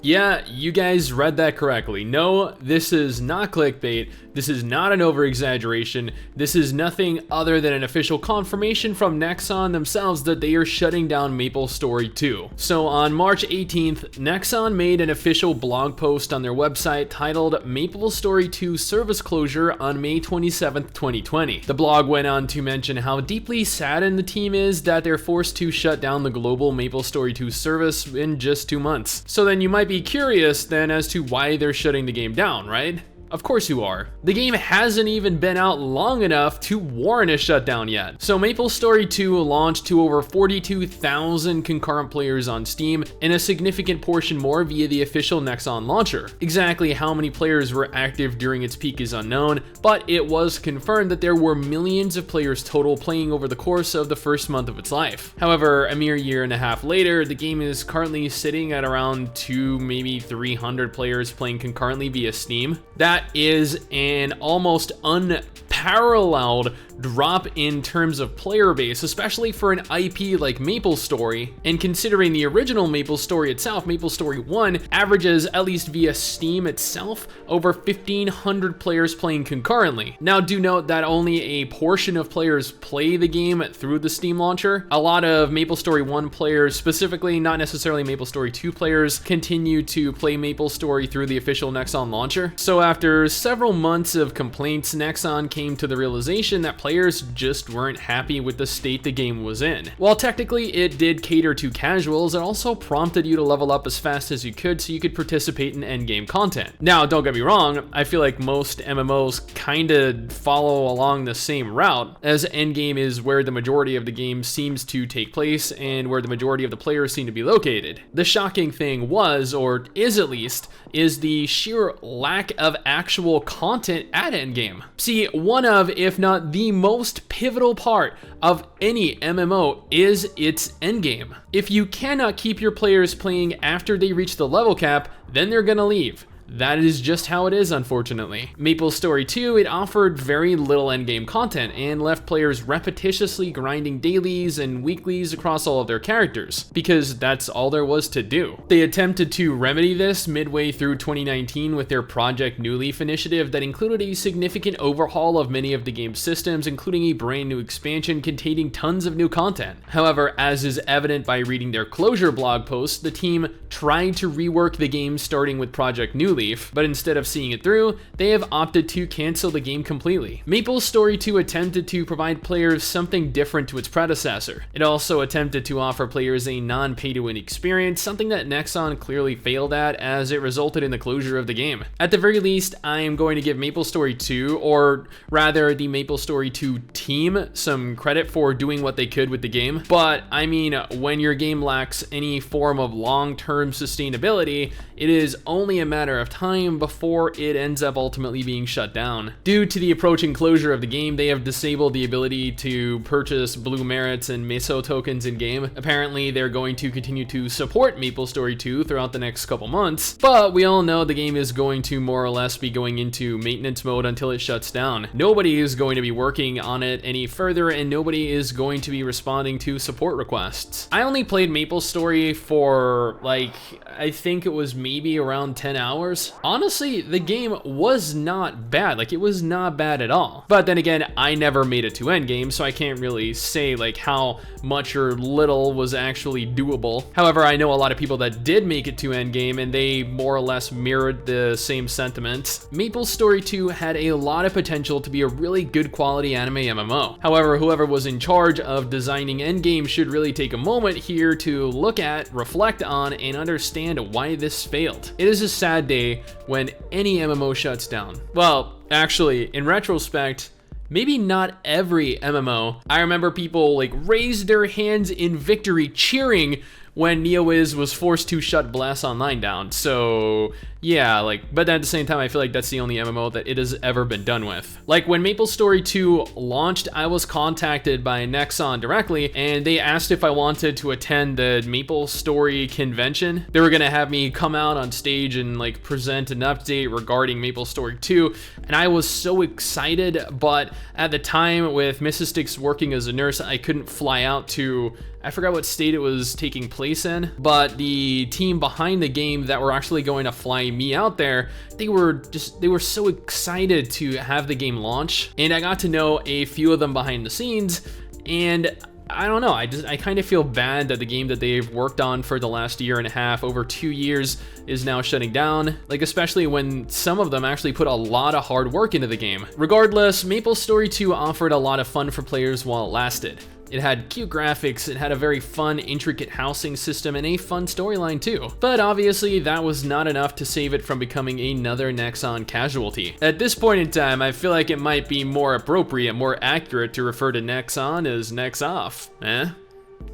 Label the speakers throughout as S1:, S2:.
S1: Yeah, you guys read that correctly. No, this is not clickbait. This is not an over-exaggeration. This is nothing other than an official confirmation from Nexon themselves that they are shutting down Maplestory 2. So on March 18th, Nexon made an official blog post on their website titled Maplestory 2 Service Closure on May 27th, 2020. The blog went on to mention how deeply saddened the team is that they're forced to shut down the global Maplestory 2 service in just 2 months. So then you might be curious then as to why they're shutting the game down, right? Of course you are. The game hasn't even been out long enough to warrant a shutdown yet. So Maplestory 2 launched to over 42,000 concurrent players on Steam, and a significant portion more via the official Nexon launcher. Exactly how many players were active during its peak is unknown, but it was confirmed that there were millions of players total playing over the course of the first month of its life. However, a mere year and a half later, the game is currently sitting at around 2, maybe 300 players playing concurrently via Steam. That is an almost unparalleled drop in terms of player base, especially for an IP like Maplestory, and considering the original Maplestory itself, Maplestory 1, averages, at least via Steam itself, over 1,500 players playing concurrently. Now do note that only a portion of players play the game through the Steam launcher. A lot of Maplestory 1 players, specifically not necessarily Maplestory 2 players, continue to play Maplestory through the official Nexon launcher. So after several months of complaints, Nexon came to the realization that players just weren't happy with the state the game was in. While technically it did cater to casuals, it also prompted you to level up as fast as you could so you could participate in endgame content. Now, don't get me wrong, I feel like most MMOs kinda follow along the same route, as endgame is where the majority of the game seems to take place and where the majority of the players seem to be located. The shocking thing was, or is at least, is the sheer lack of actual content at endgame. See, one of, if not the most pivotal part of any MMO is its endgame. If you cannot keep your players playing after they reach the level cap, then they're gonna leave. That is just how it is, unfortunately. Maplestory 2, it offered very little endgame content and left players repetitiously grinding dailies and weeklies across all of their characters, because that's all there was to do. They attempted to remedy this midway through 2019 with their Project New Leaf initiative that included a significant overhaul of many of the game's systems, including a brand new expansion containing tons of new content. However, as is evident by reading their closure blog post, the team tried to rework the game starting with Project New Leaf, but instead of seeing it through, they have opted to cancel the game completely. Maplestory 2 attempted to provide players something different to its predecessor. It also attempted to offer players a non-pay-to-win experience, something that Nexon clearly failed at, as it resulted in the closure of the game. At the very least, I am going to give Maplestory 2, or rather the Maplestory 2 team, some credit for doing what they could with the game. But I mean, when your game lacks any form of long-term sustainability, it is only a matter of time before it ends up ultimately being shut down. Due to the approaching closure of the game, they have disabled the ability to purchase blue merits and meso tokens in game. Apparently, they're going to continue to support Maplestory 2 throughout the next couple months, but we all know the game is going to more or less be going into maintenance mode until it shuts down. Nobody is going to be working on it any further, and nobody is going to be responding to support requests. I only played Maplestory for, like, I think it was maybe around 10 hours. Honestly, the game was not bad. Like, it was not bad at all. But then again, I never made it to endgame, so I can't really say like how much or little was actually doable. However, I know a lot of people that did make it to endgame, and they more or less mirrored the same sentiments. Maplestory 2 had a lot of potential to be a really good quality anime MMO. However, whoever was in charge of designing endgame should really take a moment here to look at, reflect on, and understand why this failed. It is a sad day when any MMO shuts down. Well, actually, in retrospect, maybe not every MMO. I remember people like raised their hands in victory cheering when NeoWiz was forced to shut Blast Online down. So yeah, like, but at the same time, I feel like that's the only MMO that it has ever been done with. Like, when Maplestory 2 launched, I was contacted by Nexon directly, and they asked if I wanted to attend the Maplestory convention. They were gonna have me come out on stage and like present an update regarding Maplestory 2, and I was so excited, but at the time with MRSSSTIX working as a nurse, I couldn't fly out to, I forgot what state it was taking place in, but the team behind the game that were actually going to fly me out there, they were so excited to have the game launch, and I got to know a few of them behind the scenes, and I don't know, I kind of feel bad that the game that they've worked on for the last year and a half, over 2 years, is now shutting down, like especially when some of them actually put a lot of hard work into the game. Regardless, Maplestory 2 offered a lot of fun for players while it lasted. It had cute graphics, it had a very fun, intricate housing system, and a fun storyline too. But obviously, that was not enough to save it from becoming another Nexon casualty. At this point in time, I feel like it might be more appropriate, more accurate to refer to Nexon as Nex-Off.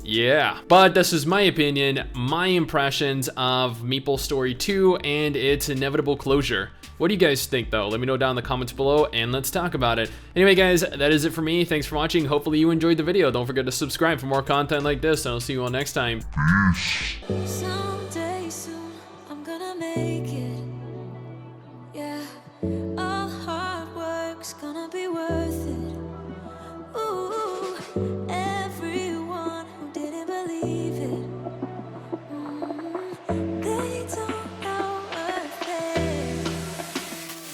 S1: Yeah, but this is my opinion, my impressions of Maplestory 2 and its inevitable closure. What do you guys think though? Let me know down in the comments below and let's talk about it. Anyway guys, that is it for me. Thanks for watching. Hopefully you enjoyed the video. Don't forget to subscribe for more content like this, and I'll see you all next time.
S2: Someday soon, I'm gonna make it.